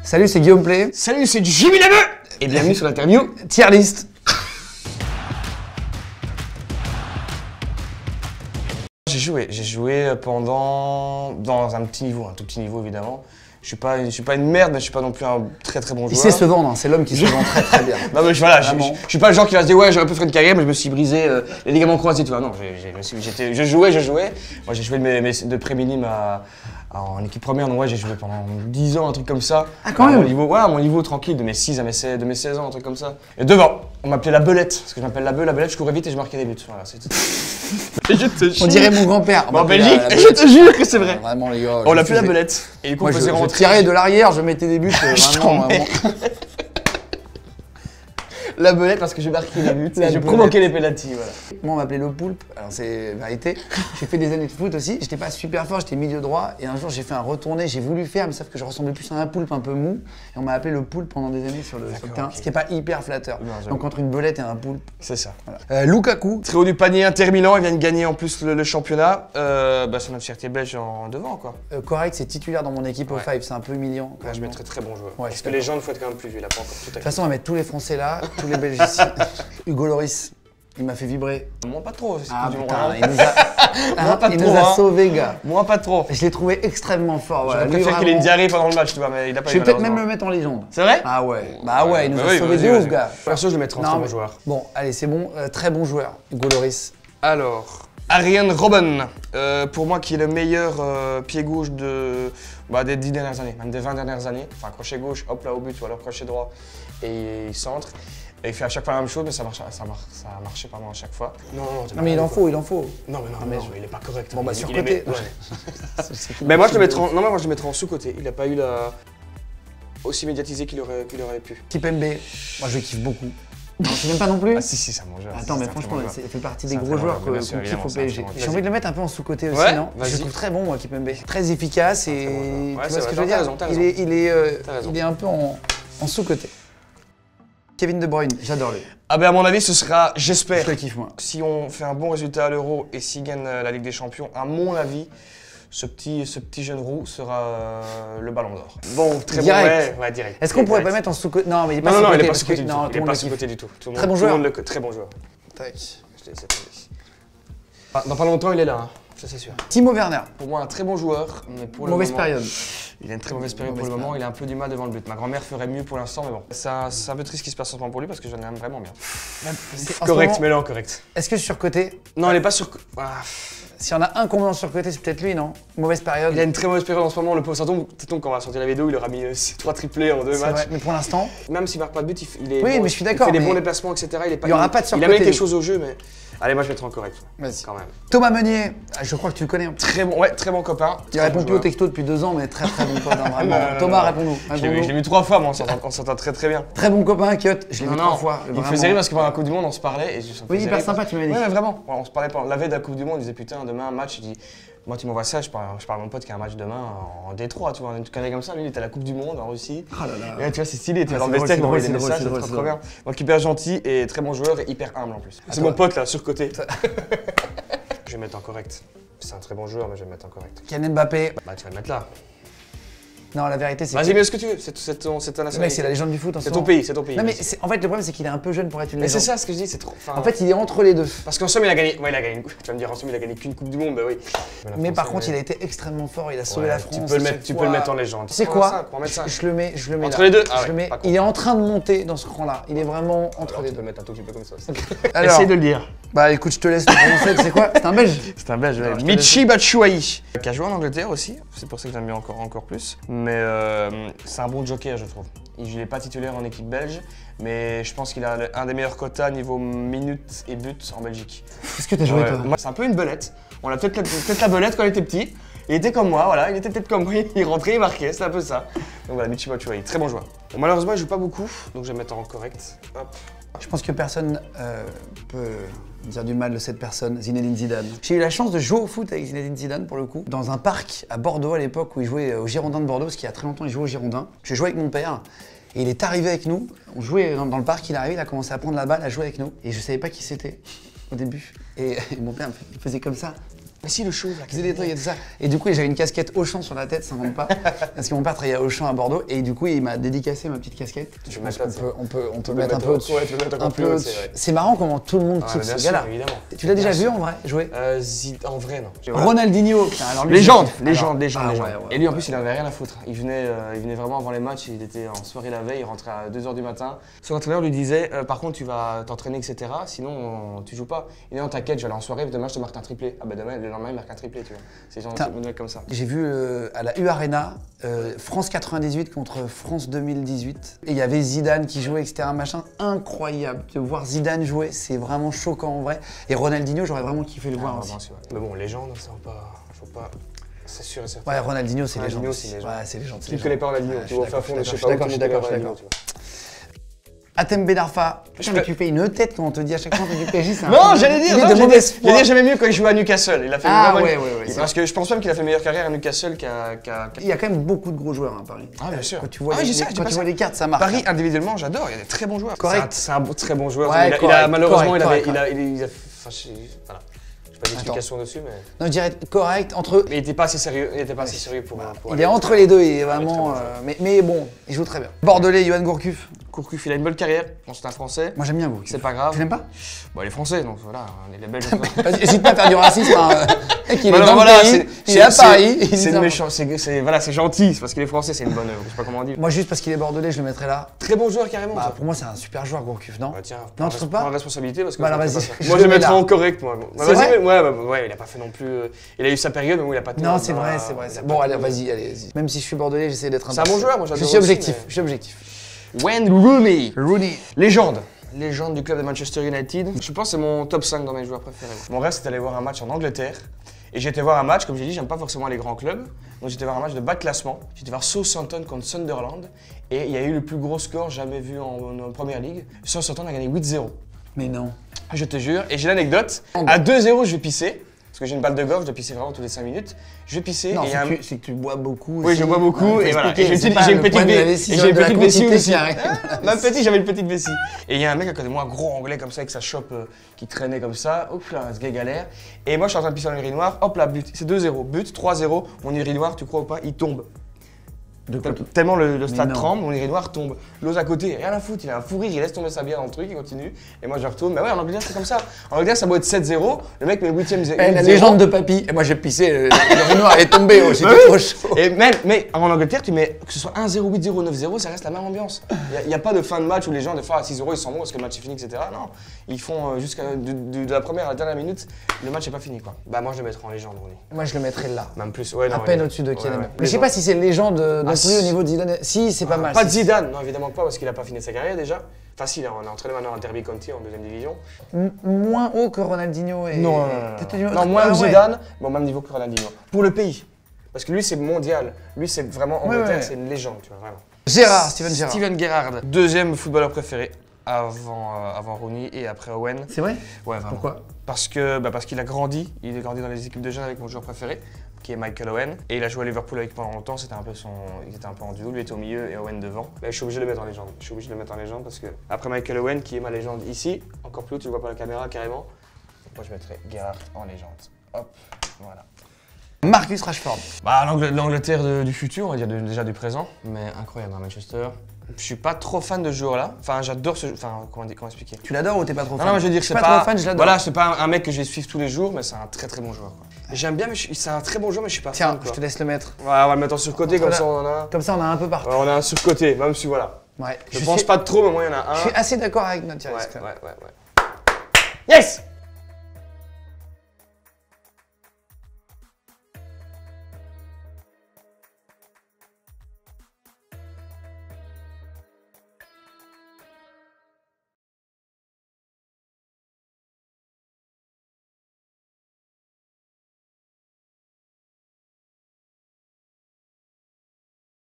Salut, c'est Guillaume Play. Salut, c'est Jimmy Laveu. Et bienvenue sur l'interview Tier List. J'ai joué pendant... dans un petit niveau, un tout petit niveau évidemment. Je suis pas une merde, mais je suis pas non plus un très bon joueur. Il sait se vendre, hein. C'est l'homme qui se vend très bien. Non mais voilà, je suis pas le genre qui va se dire ouais j'ai un peu fait une carrière mais je me suis brisé les ligaments croisés tu vois. Non, je jouais. Moi j'ai joué de pré-minime en équipe première, donc ouais j'ai joué pendant 10 ans, un truc comme ça. Ah quand même. À mon niveau tranquille, de mes 6 à mes 16 ans, un truc comme ça. Et devant, on m'appelait la belette, parce que je m'appelle la belette, je courais vite et je marquais des buts. Voilà, c'est tout. On dirait mon grand-père. En Belgique, je te jure que c'est vrai. Vraiment les gars. On l'appelait la belette. Et du coup, moi, on faisait je rentrer. tirais de l'arrière, je mettais des buts. Vraiment. La belette parce que je marquais les buts et je provoquais les pénaltys, voilà. Moi, on m'appelait le poulpe. Alors, c'est vérité. J'ai fait des années de foot aussi. J'étais pas super fort, j'étais milieu droit. Et un jour, j'ai fait un retourné. J'ai voulu faire, mais sauf que je ressemblais plus à un poulpe un peu mou. Et on m'a appelé le poulpe pendant des années sur le terrain, ce qui est pas hyper flatteur. Non, donc, entre une belette et un poulpe. C'est ça. Voilà. Lukaku. Très haut du panier, Inter Milan. Il vient de gagner en plus le championnat. C'est notre fierté belge en devant, quoi. Correct, c'est titulaire dans mon équipe au 5. C'est un peu humiliant. Je mettrais très bon joueur. Ouais, parce que les gens, il faut être quand même plus vieux. Il a pas encore tout à fait. De toute façon, on va mettre tous les Français là, tous les Belges ici. Hugo Lloris, il m'a fait vibrer. Moi pas trop, c'est Ah du putain, il nous a sauvés, gars. Moi pas trop. Je l'ai trouvé extrêmement fort. Voilà. Je préfère qu'il ait une diarrhée pendant le match, tu vois, mais il a pas eu. Je vais peut-être même le mettre en légende. C'est vrai? Ah ouais. Bah ouais, il nous a sauvés de ouf, gars. Perso, je le mettrai en très bon joueur. Bon, allez, c'est bon. Très bon joueur, Hugo Lloris. Alors, Arjen Robben, pour moi qui est le meilleur pied gauche des 10 dernières années, même des 20 dernières années. Enfin, crochet gauche, hop là au but, ou alors crochet droit et il centre. Et il fait à chaque fois la même chose, mais ça a marché pardon, à chaque fois. Non, mais il en faut. Non, mais il est pas correct. Bon, bah, sur côté. Mais moi, je le mettrais en sous-côté. Il n'a pas eu aussi médiatisé qu'il aurait pu. Kipembe, moi je le kiffe beaucoup. Non, c'est même pas non plus. Ah si, c'est un bon joueur. Attends, mais franchement, il fait partie des gros joueurs qu'on kiffe au PSG. J'ai envie de le mettre un peu en sous-côté aussi, non? Je le trouve très bon, moi, Kipembe. Très efficace et tu vois ce que je veux dire? Il est un peu en sous-côté. Kevin De Bruyne, j'adore lui. Ah ben à mon avis ce sera, j'espère, je le kiffe moi. Si on fait un bon résultat à l'Euro et s'il gagne la Ligue des Champions, à mon avis, ce petit jeune roux sera le Ballon d'Or. Bon, très direct. Bon, ouais, direct. Est-ce qu'on pourrait pas mettre en sous-côté? Non, mais il est pas sous-côté. Non, il est pas sous-côté du tout. Il est pas sous-côté du tout. Très bon joueur. Très bon joueur. Tac. Je te laisse attendre. Dans pas longtemps il est là, hein. Ça c'est sûr. Timo Werner. Pour moi un très bon joueur, mais pour mauvaise période. Il a une très mauvaise période pour le moment, il a un peu du mal devant le but. Ma grand-mère ferait mieux pour l'instant, mais bon. C'est un peu triste ce qui se passe en ce moment pour lui parce que j'en aime vraiment bien. Correct, mets-le en correct. Est-ce que surcoté? Non, il est pas sur... S'il y en a un qu'on met en surcoté, c'est peut-être lui, non? Mauvaise période. Il a une très mauvaise période en ce moment, le pauvre Santon, quand on va sortir la vidéo, il aura mis 3 triplés en 2 matchs. Vrai, mais pour l'instant... Même s'il marque pas de but, il est oui, bon, mais je suis d'accord. Il fait des bons déplacements, etc. Il n'y aura pas de surcoté. Il a mis quelque chose au jeu, mais... Allez, moi je mettrai en correct. Vas-y. Quand même. Thomas Meunier, je crois que tu le connais. Très bon copain. Il répond plus au texto depuis 2 ans, mais très bon pote, vraiment. Thomas, réponds-nous. Je l'ai mis 3 fois, moi, on s'entend très bien. Très bon copain, Kiot, je l'ai mis 3 fois. Il me faisait rire parce que pendant la Coupe du Monde, on se parlait. Oui, hyper sympa, tu m'avais dit. Oui, mais vraiment. On se parlait la veille de la Coupe du Monde, il disait putain, demain un match, il dit. Moi, tu m'envoies ça, je parle à mon pote qui a un match demain en Détroit, tu vois, un truc comme ça. Lui, il était à la Coupe du Monde en Russie. Oh là là. Et là, tu vois, c'est stylé, tu vas dans le vestiaire, il m'envoie des messages, c'est trop bien. Donc, hyper gentil et très bon joueur et hyper humble en plus. C'est mon pote là, sur côté. Je vais mettre en correct. C'est un très bon joueur, mais je vais le mettre en correct. Kylian Mbappé. Bah, tu vas le mettre là. Non, la vérité, c'est. Vas-y, mets ce que tu veux, c'est ta nationalité. Mec, c'est la légende du foot en ce moment. C'est ton pays. Non, mais en fait, le problème, c'est qu'il est un peu jeune pour être une légende. Mais c'est ça ce que je dis, c'est trop. En fait, il est entre les deux. Parce qu'en somme, il a gagné. Ouais, il a gagné. Tu vas me dire, en somme, il a gagné qu'une Coupe du Monde, bah oui. Mais par contre, il a été extrêmement fort, il a sauvé la France. Tu peux le mettre en légende. Tu sais quoi? Je le mets entre les deux. Il est en train de monter dans ce cran-là. Il est vraiment entre les deux. Tu peux le mettre un tout petit peu comme ça. Essaye de le dire. Bah écoute, je te laisse le prononcer. C'est quoi? C'est un Belge? C'est un Belge, ouais. Michy Batshuayi, qui a joué en Angleterre aussi. C'est pour ça que j'aime bien encore plus. Mais c'est un bon joker, je trouve. Il n'est pas titulaire en équipe belge, mais je pense qu'il a un des meilleurs quotas niveau minutes et buts en Belgique. Est-ce que t'as joué toi? C'est un peu une belette. On l'a peut-être la belette quand il était petit. Il était comme moi, voilà, il était peut-être comme moi, il rentrait, il marquait, c'est un peu ça. Donc voilà, Michy Batshuayi, très bon joueur. Bon, malheureusement, il joue pas beaucoup, donc je vais mettre en correct. Hop. Je pense que personne peut dire du mal de cette personne, Zinedine Zidane. J'ai eu la chance de jouer au foot avec Zinedine Zidane pour le coup, dans un parc à Bordeaux à l'époque où il jouait au Girondins de Bordeaux, parce qu'il y a très longtemps il jouait au Girondins. J'ai joué avec mon père et il est arrivé avec nous, on jouait dans le parc, il est arrivé, il a commencé à prendre la balle, à jouer avec nous et je savais pas qui c'était au début. Et mon père il faisait comme ça. Mais si, le chauve, là. Qui faisait des trucs et tout ça. Et du coup, j'avais une casquette Auchan sur la tête, ça ne monte pas. Parce que mon père travaillait à Auchan à Bordeaux. Et du coup, il m'a dédicacé ma petite casquette. Je pense qu'on peut mettre un peu au-dessus. Ouais, tu peux mettre un peu au-dessus. C'est marrant comment tout le monde kiffe ce gars-là. Tu l'as déjà vu en vrai jouer? En vrai, non. Ronaldinho. Légende. Et lui, en plus, il avait rien à foutre. Il venait vraiment avant les matchs, il était en soirée la veille, il rentrait à 2 h du matin. Son entraîneur lui disait par contre, tu vas t'entraîner, etc. Sinon, tu joues pas. Il dit non, t'inquiète, je vais aller en soirée, demain, je te marque un triplé. Ah, bah demain, le lendemain, il marque un triplé, tu vois. C'est genre un mec comme ça. J'ai vu à la U Arena France 98 contre France 2018. Et il y avait Zidane qui jouait, etc. Machin incroyable. De voir Zidane jouer, c'est vraiment choquant en vrai. Et Ronaldinho, j'aurais vraiment kiffé le voir aussi. Mais bon, légende, ça faut pas. C'est sûr et certain. Ouais, Ronaldinho, c'est légende. Ouais, c'est légende. Tu ne connais pas Ronaldinho, tu vois, au fin fond, je suis d'accord. Atem Ben Arfa, putain, tu fais une tête quand on te dit à chaque fois que tu PSG, c'est un non, j'allais dire, j'aimais mieux quand il jouait à Newcastle. Il a fait ouais. Parce que je pense même qu'il a fait meilleure carrière à Newcastle qu'à. Il y a quand même beaucoup de gros joueurs à Paris. Ah, bien sûr. Quand tu vois les cartes, ça marque. Paris, individuellement, j'adore, il y a des très bons joueurs. Correct. C'est un très bon joueur. Malheureusement, il a. Voilà. Pas d'explication dessus, mais. Non, je dirais correct entre eux. Mais il n'était pas assez sérieux. Pour. Il est entre les deux, il est vraiment. Mais bon, il joue très bien. Bordelais, Yoann Gourcuff. Gourcuff, il a une belle carrière. Bon, c'est un Français. Moi, j'aime bien Gourcuff. C'est pas grave. Tu l'aimes pas? Bon, il est français, donc voilà, il est belge. N'hésite pas à faire du racisme. Il est dans le pays, il est à Paris. C'est méchant, c'est gentil, c'est parce qu'il est français, c'est une bonne. Je sais pas comment on dit. Moi, juste parce qu'il est bordelais, je le mettrais là. Très bon joueur, carrément. Pour moi, c'est un super joueur, Gourcuff, non? Tiens, non, tu trouves pas? Prends la responsabilité parce que. Bah, vas-y. Moi, je le mettrais en correct, moi. Vas-y, ouais, il a pas fait non plus. Il a eu sa période, mais il a pas. Non, c'est vrai. Bon, allez, vas-y. Même si je suis bordelais, j'essaie d'être un peu. C'est un bon joueur, moi, j'adore. Je suis objectif. Wayne Rooney. Légende du club de Manchester United. Je pense que c'est mon top 5 dans mes joueurs préférés. Mon rêve, c'était d'aller voir un match en Angleterre. Et j'ai été voir un match, comme j'ai dit, j'aime pas forcément les grands clubs. Donc j'étais voir un match de bas de classement. J'étais voir Southampton contre Sunderland. Et il y a eu le plus gros score jamais vu en Première Ligue. Southampton a gagné 8-0. Mais non. Je te jure. Et j'ai l'anecdote. À 2-0, je vais pisser. Parce que j'ai une balle de golf, je dois pisser vraiment tous les 5 minutes. Je vais pisser. Non, c'est que tu bois beaucoup. Oui, je bois beaucoup. Et voilà. J'ai une petite vessie aussi. Même petit, j'avais une petite vessie. Et il y a un mec à côté de moi, gros anglais comme ça, avec sa chope qui traînait comme ça. Hop là, ce gars galère. Et moi, je suis en train de pisser dans l'urinoir. Hop là, but. C'est 2-0. But, 3-0. Mon urinoir, tu crois ou pas, il tombe. Tellement le stade tremble, mon urinoir tombe. L'autre à côté, rien à foutre, il a un fou rire, il laisse tomber sa bière dans le truc, il continue. Et moi je retourne. Mais ouais, en Angleterre c'est comme ça. En Angleterre ça doit être 7-0, le mec met le 8ème 0. La légende de Papy. Et moi j'ai pissé, l'urinoir est tombé, j'étais trop chaud. Et mais en Angleterre, tu mets que ce soit 1-0, 8-0, 9-0, ça reste la même ambiance. Il n'y a pas de fin de match où les gens, des fois à 6-0, ils s'en vont parce que le match est fini, etc. Non, ils font jusqu'à de la première à la dernière minute, le match n'est pas fini quoi. Bah moi je le mettrais en légende, Rooney. Moi je le mettrais là. Même plus, ouais. À peine au-dessus de Kylian. Mais je sais pas si c'est légende non plus au niveau de Zidane. Si, c'est pas mal. Pas de Zidane, non évidemment pas parce qu'il a pas fini sa carrière déjà. Enfin si, on est entraîné maintenant à Derby County en 2ème division. Moins haut que Ronaldinho et... Non, moins Zidane, mais au même niveau que Ronaldinho. Pour le pays. Parce que lui c'est mondial. Lui c'est vraiment Angleterre, c'est une légende, tu vois, vraiment. Steven Gerrard. Deuxième footballeur préféré. Avant Rooney et après Owen. C'est vrai? Ouais, vraiment. Pourquoi? Parce qu'il a grandi. Il a grandi dans les équipes de jeunes avec mon joueur préféré, qui est Michael Owen. Et il a joué à Liverpool avec pendant longtemps. C'était un peu il était un peu en duo. Lui était au milieu et Owen devant. Mais je suis obligé de le mettre en légende. Parce que après Michael Owen, qui est ma légende ici, encore plus haut, tu le vois pas à la caméra carrément. Moi je mettrais Gerrard en légende. Hop, voilà. Marcus Rashford. Bah l'Angleterre du futur, on va dire déjà du présent, mais incroyable à Manchester. Je suis pas trop fan de ce joueur-là. Enfin, j'adore ce. Enfin, comment expliquer? Tu l'adores ou t'es pas trop fan? Non, je veux dire, c'est pas trop fan, je l'adore. Voilà, c'est pas un mec que je vais suivre tous les jours, mais c'est un très très bon joueur. J'aime bien, mais c'est un très bon joueur, mais je suis pas fan. Tiens, je te laisse le mettre. Ouais, on va le mettre en surcoté, comme ça on en a. Comme ça, on a un peu partout. Ouais, on a un surcoté, même si voilà. Ouais. Je pense pas de trop, mais moi il y en a un. Je suis assez d'accord avec notre tiriste. Ouais. Yes!